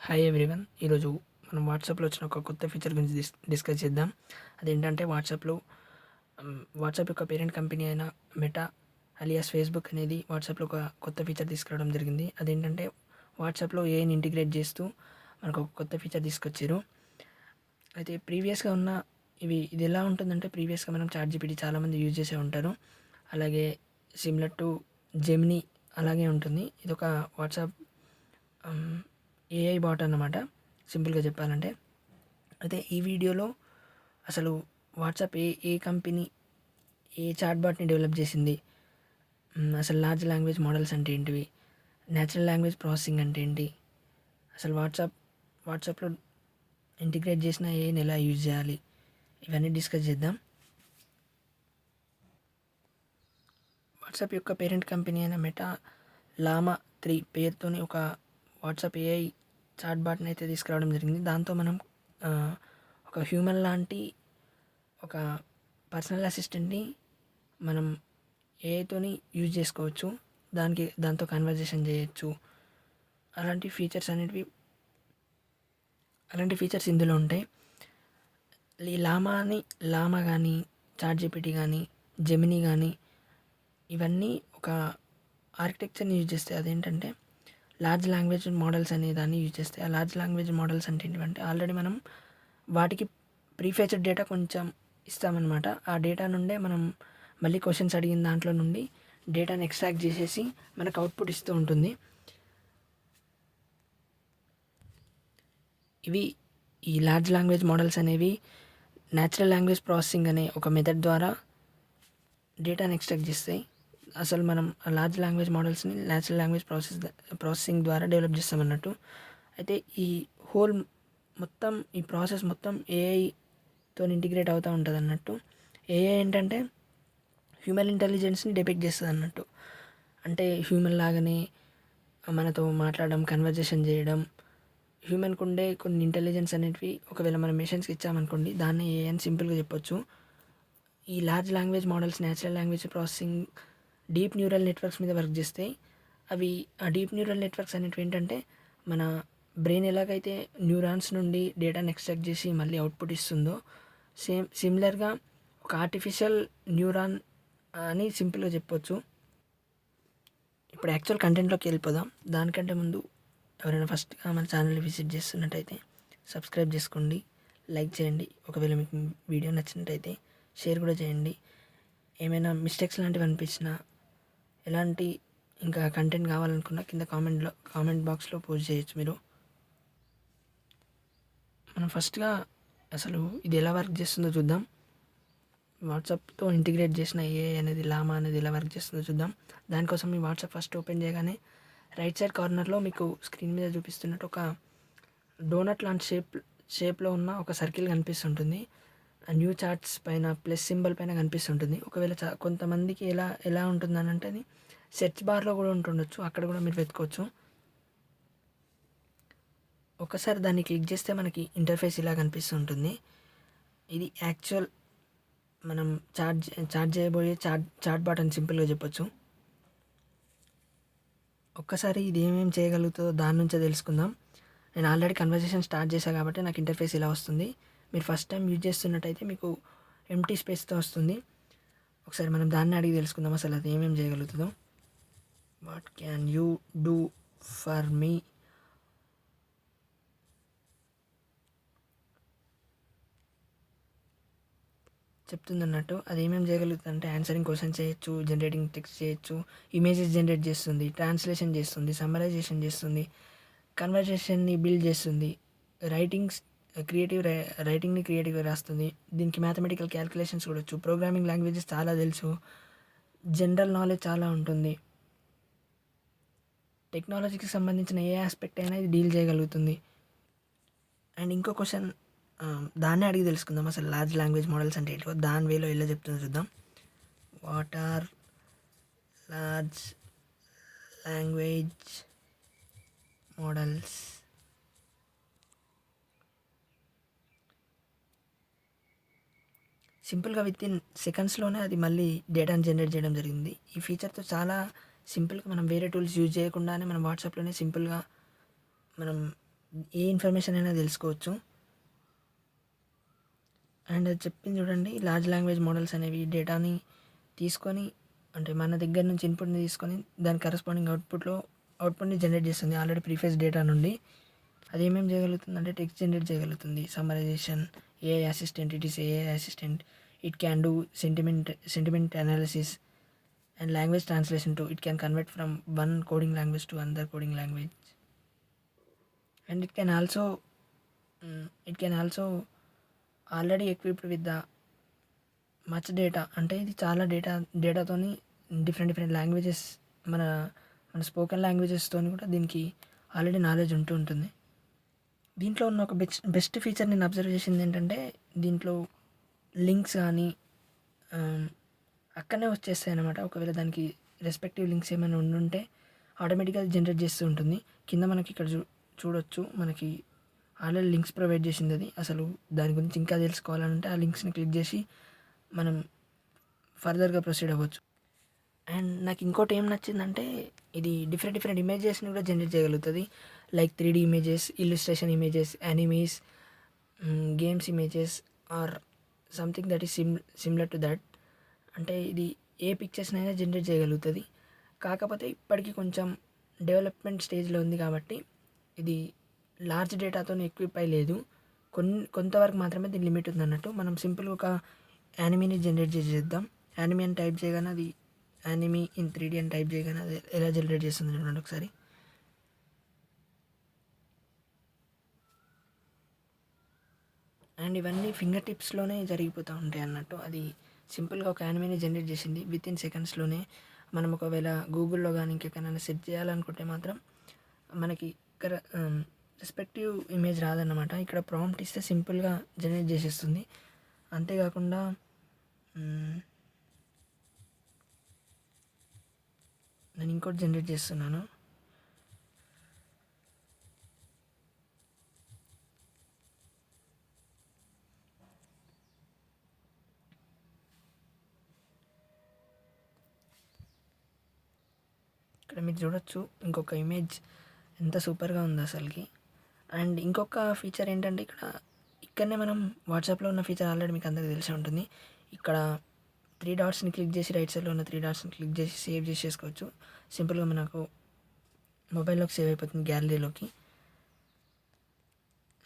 Hi everyone. ఈరోజు మనం వాట్సాప్లో వచ్చిన ఒక కొత్త ఫీచర్ గురించి డిస్కస్ చేద్దాం. అదేంటంటే వాట్సాప్ యొక్క పేరెంట్ కంపెనీ అయిన మెటా అలియాస్ ఫేస్బుక్ అనేది వాట్సాప్లో ఒక కొత్త ఫీచర్ తీసుకురావడం జరిగింది. అదేంటంటే వాట్సాప్లో ఏఐని ఇంటిగ్రేట్ చేస్తూ మనకు ఒక కొత్త ఫీచర్ తీసుకొచ్చారు. అయితే ప్రీవియస్గా ఉన్న ఇది ఎలా ఉంటుందంటే, ప్రీవియస్గా మనం చాట్‌జీపీటీ చాలామంది యూజ్ చేసే ఉంటారు. అలాగే సిమిలర్ టు జెమినీ అలాగే ఉంటుంది. ఇదొక వాట్సాప్ ఏఐ బాట్ అన్నమాట, సింపుల్గా చెప్పాలంటే. అయితే ఈ వీడియోలో అసలు వాట్సాప్ ఏ కంపెనీ ఏ చాట్ బాట్ని డెవలప్ చేసింది, అసలు లార్జ్ లాంగ్వేజ్ మోడల్స్ అంటే ఏంటివి, న్యాచురల్ లాంగ్వేజ్ ప్రాసెసింగ్ అంటే ఏంటి, అసలు వాట్సాప్లో ఇంటిగ్రేట్ చేసిన ఏఐని ఎలా యూజ్ చేయాలి, ఇవన్నీ డిస్కస్ చేద్దాం. వాట్సాప్ యొక్క పేరెంట్ కంపెనీ అయిన మెటా లామా 3 పేరుతోని ఒక వాట్సాప్ ఏఐ చాట్ బాట్ని అయితే తీసుకురావడం జరిగింది. దాంతో మనం ఒక హ్యూమన్ లాంటి ఒక పర్సనల్ అసిస్టెంట్ని మనం ఏఐతోని యూజ్ చేసుకోవచ్చు. దాంతో కన్వర్జేషన్ చేయొచ్చు. అలాంటి ఫీచర్స్ ఇందులో ఉంటాయి. ఈ లామా కానీ, చాట్‌జీపీటీ కానీ, జెమినీ కానీ, ఇవన్నీ ఒక ఆర్కిటెక్చర్ని యూజ్ చేస్తాయి. అదేంటంటే లార్జ్ లాంగ్వేజ్ మోడల్స్ అనే దాన్ని యూజ్ చేస్తాయి. ఆ లార్జ్ లాంగ్వేజ్ మోడల్స్ అంటే ఏంటివంటే, ఆల్రెడీ మనం వాటికి ప్రీఫెచర్డ్ డేటా కొంచెం ఇస్తామన్నమాట. ఆ డేటా నుండే మనం మళ్ళీ క్వశ్చన్స్ అడిగిన దాంట్లో నుండి డేటాని ఎక్స్ట్రాక్ట్ చేసేసి మనకు అవుట్పుట్ ఇస్తూ ఉంటుంది. ఈ లార్జ్ లాంగ్వేజ్ మోడల్స్ అనేవి న్యాచురల్ లాంగ్వేజ్ ప్రాసెసింగ్ అనే ఒక మెథడ్ ద్వారా డేటాని ఎక్స్ట్రాక్ట్ చేస్తాయి. అసలు మనం లార్జ్ లాంగ్వేజ్ మోడల్స్ని న్యాచురల్ లాంగ్వేజ్ ప్రాసెసింగ్ ద్వారా డెవలప్ చేస్తామన్నట్టు. అయితే ఈ ప్రాసెస్ మొత్తం ఏఐతో ఇంటిగ్రేట్ అవుతూ ఉంటుంది అన్నట్టు. ఏఐ ఏంటంటే హ్యూమన్ ఇంటెలిజెన్స్ని డిపెక్ట్ చేస్తుంది అన్నట్టు. అంటే హ్యూమన్ లాగానే మనతో మాట్లాడడం, కన్వర్జేషన్ చేయడం, హ్యూమన్కి ఉండే కొన్ని ఇంటెలిజెన్స్ అనేటివి ఒకవేళ మనం మెషిన్స్కి ఇచ్చామనుకోండి, దాన్ని ఏఐ అని సింపుల్గా చెప్పొచ్చు. ఈ large language models natural language processing deep neural networks మీద వర్క్ చేస్తాయి. ఆ డీప్ న్యూరల్ నెట్వర్క్స్ అనేటివి ఏంటంటే, మన బ్రెయిన్ ఎలాగైతే న్యూరాన్స్ నుండి డేటాని ఎక్స్ట్రాక్ట్ చేసి మళ్ళీ అవుట్పుట్ ఇస్తుందో, సిమిలర్గా ఒక ఆర్టిఫిషియల్ న్యూరాన్ అని సింపుల్గా చెప్పొచ్చు. ఇప్పుడు యాక్చువల్ కంటెంట్లోకి వెళ్ళిపోదాం. దానికంటే ముందు ఎవరైనా ఫస్ట్గా మన ఛానల్ని విజిట్ చేస్తున్నట్టయితే సబ్స్క్రైబ్ చేసుకోండి, లైక్ చేయండి. ఒకవేళ మీకు వీడియో నచ్చినట్టయితే షేర్ కూడా చేయండి. ఏమైనా మిస్టేక్స్ లాంటివి అనిపించినా, ఎలాంటి ఇంకా కంటెంట్ కావాలనుకున్నా కింద కామెంట్ బాక్స్లో పోస్ట్ చేయొచ్చు మీరు. మనం ఫస్ట్గా అసలు ఇది ఎలా వర్క్ చేస్తుందో చూద్దాం. వాట్సాప్తో ఇంటిగ్రేట్ చేసిన ఏఐ అనేది లామా అనేది ఎలా వర్క్ చేస్తుందో చూద్దాం. దానికోసం మీ వాట్సాప్ ఫస్ట్ ఓపెన్ చేయగానే రైట్ సైడ్ కార్నర్లో మీకు స్క్రీన్ మీద చూపిస్తున్నట్టు ఒక డోనట్ లాంటి షేప్లో ఉన్న ఒక సర్కిల్ కనిపిస్తుంటుంది. న్యూ చార్ట్స్ పైన ప్లస్ సింబల్ పైన కనిపిస్తుంటుంది. ఒకవేళ కొంతమందికి ఎలా ఉంటుందని అంటే, అది సెర్చ్ బార్లో కూడా ఉంటుండొచ్చు, అక్కడ కూడా మీరు వెతుకోవచ్చు. ఒకసారి దాన్ని క్లిక్ చేస్తే మనకి ఇంటర్ఫేస్ ఇలా కనిపిస్తుంటుంది. ఇది యాక్చువల్ మనం చాట్ చేయబోయే చాట్ బాట్ అని సింపుల్గా చెప్పొచ్చు. ఒక్కసారి ఇది ఏమేమి చేయగలుగుతుందో దాని నుంచే తెలుసుకుందాం. నేను ఆల్రెడీ కన్వర్జేషన్ స్టార్ట్ చేశాను కాబట్టి నాకు ఇంటర్ఫేస్ ఇలా వస్తుంది. మీరు ఫస్ట్ టైం యూజ్ చేస్తున్నట్టయితే మీకు ఎంప్టీ స్పేస్తో వస్తుంది. ఒకసారి మనం దాన్ని అడిగి తెలుసుకుందాం అసలు అది ఏమేమి చేయగలుగుతుందో. What can you do for me? చెప్తుంది అన్నట్టు. అది ఏమేమి చేయగలుగుతుంది అంటే, ఆన్సరింగ్ క్వశ్చన్ చేయొచ్చు, జనరేటింగ్ టెక్స్ట్ చేయొచ్చు, ఇమేజెస్ జనరేట్ చేస్తుంది, ట్రాన్స్లేషన్ చేస్తుంది, సమ్మరైజేషన్ చేస్తుంది, కన్వర్జేషన్ని బిల్డ్ చేస్తుంది, రైటింగ్ని క్రియేటివ్గా రాస్తుంది. దీనికి మ్యాథమెటికల్ క్యాలిక్యులేషన్స్ కూడా వచ్చు, ప్రోగ్రామింగ్ లాంగ్వేజెస్ చాలా తెలుసు, జనరల్ నాలెడ్జ్ చాలా ఉంటుంది. టెక్నాలజీకి సంబంధించిన ఏ ఆస్పెక్ట్ అయినా ఇది డీల్ చేయగలుగుతుంది. అండ్ ఇంకో క్వశ్చన్ దాన్నే అడిగి తెలుసుకుందాం, అసలు లార్జ్ లాంగ్వేజ్ మోడల్స్ అంటే ఏంటో దాని వేలో ఎలా చెప్తుందో చూద్దాం. What are large language models? సింపుల్గా విత్ ఇన్ సెకండ్స్లోనే అది మళ్ళీ డేటాను జనరేట్ చేయడం జరిగింది. ఈ ఫీచర్తో చాలా సింపుల్గా మనం వేరే టూల్స్ యూజ్ చేయకుండానే మనం వాట్సాప్లోనే సింపుల్గా మనం ఏ ఇన్ఫర్మేషన్ అయినా తెలుసుకోవచ్చు. అండ్ అది చెప్పింది చూడండి, లార్జ్ లాంగ్వేజ్ మోడల్స్ అనేవి డేటాని తీసుకొని, అంటే మన దగ్గర నుంచి ఇన్పుట్ని తీసుకొని దాని కరస్పాండింగ్ అవుట్పుట్ని జనరేట్ చేస్తుంది ఆల్రెడీ ప్రీఫేస్ డేటా నుండి. అది ఏమేమి చేయగలుగుతుంది అంటే టెక్స్ట్ జనరేట్ చేయగలుగుతుంది, summarisation, AI assistant, it is AI assistant. It can do sentiment analysis and language translation too. It can convert from one coding language to another coding language. And it can also already equipped with the much data. అంటే ఇది చాలా డేటాతోని different languages, మన మన spoken లాంగ్వేజెస్తో కూడా దీనికి already knowledge ఉంటుంది. దీంట్లో ఉన్న ఒక బెస్ట్ ఫీచర్ నేను అబ్జర్వ్ చేసింది ఏంటంటే, దీంట్లో లింక్స్ కానీ అక్కడనే వచ్చేస్తాయి అన్నమాట. ఒకవేళ దానికి రెస్పెక్టివ్ లింక్స్ ఏమైనా ఉండుంటే ఆటోమేటిక్గా జనరేట్ చేస్తూ ఉంటుంది. కింద మనకి ఇక్కడ చూడొచ్చు, మనకి ఆల్రెడీ లింక్స్ ప్రొవైడ్ చేసింది అది. అసలు దాని గురించి ఇంకా తెలుసుకోవాలంటే ఆ లింక్స్ని క్లిక్ చేసి మనం ఫర్దర్గా ప్రొసీడ్ అవ్వచ్చు. అండ్ నాకు ఇంకోటి ఏం నచ్చిందంటే, ఇది డిఫరెంట్ ఇమేజెస్ని కూడా జనరేట్ చేయగలుగుతుంది. Like 3D images, illustration images, animes, games images or something that is similar to that. అంటే ఇది ఏ పిక్చర్స్నైనా జనరేట్ చేయగలుగుతుంది. కాకపోతే ఇప్పటికీ కొంచెం డెవలప్మెంట్ స్టేజ్లో ఉంది కాబట్టి ఇది లార్జ్ డేటాతో ఎక్విప్ అయ్యలేదు. కొంతవరకు మాత్రమే దీని లిమిట్ ఉంది అన్నట్టు. మనం సింపుల్గా ఒక యానిమీని జనరేట్ చేద్దాం. యానిమీ అని టైప్ చేయగానే అది యానిమీ ఇన్ 3D అని టైప్ చేయగానే అది ఎలా జనరేట్ చేస్తుంది చూడండి ఒకసారి. అండ్ ఇవన్నీ ఫింగర్ టిప్స్లోనే జరిగిపోతూ ఉంటాయి అన్నట్టు. అది సింపుల్గా ఒక యానిమీని జనరేట్ చేసింది విత్ ఇన్ సెకండ్స్లోనే. మనం ఒకవేళ గూగుల్లో కానీ ఇంకెక్కడైనా సెర్చ్ చేయాలనుకుంటే మాత్రం మనకి ఇక్కడ రెస్పెక్టివ్ ఇమేజ్ రాదన్నమాట. ఇక్కడ ప్రాంప్ట్ ఇస్తే సింపుల్గా జనరేట్ చేసేస్తుంది. అంతేకాకుండా నేను ఇంకోటి జనరేట్ చేస్తున్నాను. ఇక్కడ మీరు చూడొచ్చు ఇంకొక ఇమేజ్ ఎంత సూపర్గా ఉంది అసలుకి. అండ్ ఇంకొక ఫీచర్ ఏంటంటే, ఇక్కడనే మనం వాట్సాప్లో ఉన్న ఫీచర్ ఆల్రెడీ మీకు అందరికీ తెలిసే ఉంటుంది. ఇక్కడ 3 డాట్స్ని క్లిక్ చేసి, రైట్ సైడ్లో ఉన్న 3 డాట్స్ని క్లిక్ చేసి సేవ్ చేసేసుకోవచ్చు. సింపుల్గా మనకు మొబైల్లోకి సేవ్ అయిపోతుంది, గ్యాలరీలోకి.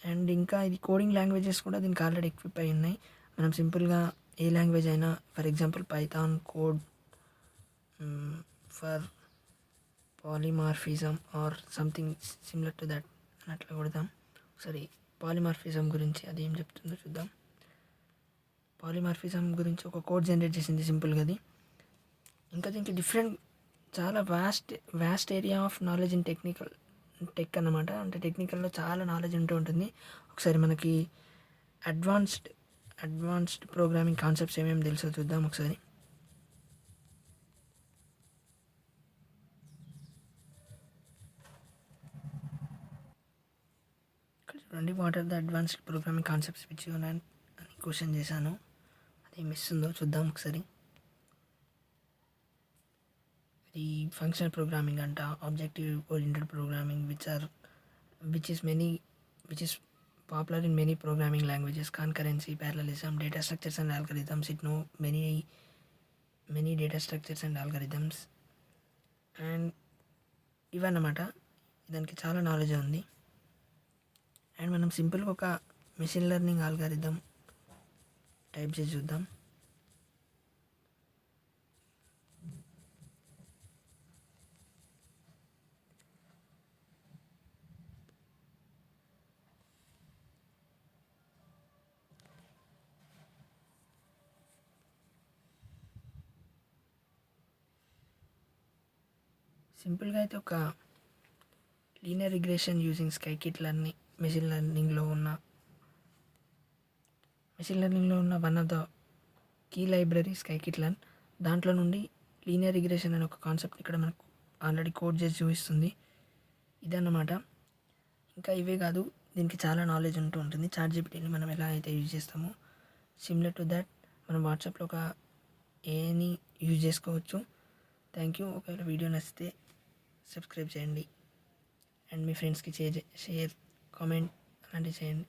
అండ్ ఇంకా ఇది కోడింగ్ లాంగ్వేజెస్ కూడా దీనికి ఆల్రెడీ ఎక్విప్ అయి ఉన్నాయి. మనం సింపుల్గా ఏ లాంగ్వేజ్ అయినా, for example Python code for polymorphism or something similar to that అని అట్లా కొడదాం. ఒకసారి పాలిమార్ఫిజం గురించి అది ఏం చెప్తుందో చూద్దాం. పాలిమార్ఫిజం గురించి ఒక కోడ్ జనరేట్ చేసింది సింపుల్గా అది. ఇంకా దీనికి చాలా vast area of knowledge in tech అన్నమాట. అంటే టెక్నికల్లో చాలా నాలెడ్జ్ ఉంటుంది. ఒకసారి మనకి అడ్వాన్స్డ్ ప్రోగ్రామింగ్ కాన్సెప్ట్స్ ఏమేమి తెలుసో చూద్దాం ఒకసారి. ఇక్కడ చూడండి, what are the advanced programming concepts which you అని క్వశ్చన్ చేశాను. అది మిస్ ఉందో చూద్దాం ఒకసారి. ఈ ఫంక్షనల్ ప్రోగ్రామింగ్ అంట, objective oriented programming which is popular in many programming languages, concurrency, parallelism, data structures and algorithms. It know many data structures and algorithms. And ఇవన్నమాట, దానికి చాలా నాలెడ్జ్ ఉంది. అండ్ మనం సింపుల్గా ఒక మెషిన్ లెర్నింగ్ ఆల్గారిథం టైప్ చేసి చూద్దాం. సింపుల్గా అయితే ఒక linear regression using scikit learning machine లెర్నింగ్లో ఉన్న one of the key library scikit learn. దాంట్లో నుండి లీనియర్ రిగ్రెషన్ అనే ఒక కాన్సెప్ట్ ఇక్కడ మనకు ఆల్రెడీ కోడ్ చేసి చూపిస్తుంది. ఇదన్నమాట. ఇంకా ఇవే కాదు, దీనికి చాలా నాలెడ్జ్ ఉంటుంది. చాట్‌జీపీటీని మనం ఎలా అయితే యూజ్ చేస్తామో సిమిలర్ టు దట్ మనం వాట్సాప్లో ఒక ఏఐని యూజ్ చేసుకోవచ్చు. Thank you. ఒకవేళ వీడియో నచ్చితే సబ్స్క్రైబ్ చేయండి అండ్ మీ ఫ్రెండ్స్కి షేర్ కామెంట్ అలాంటివి చేయండి.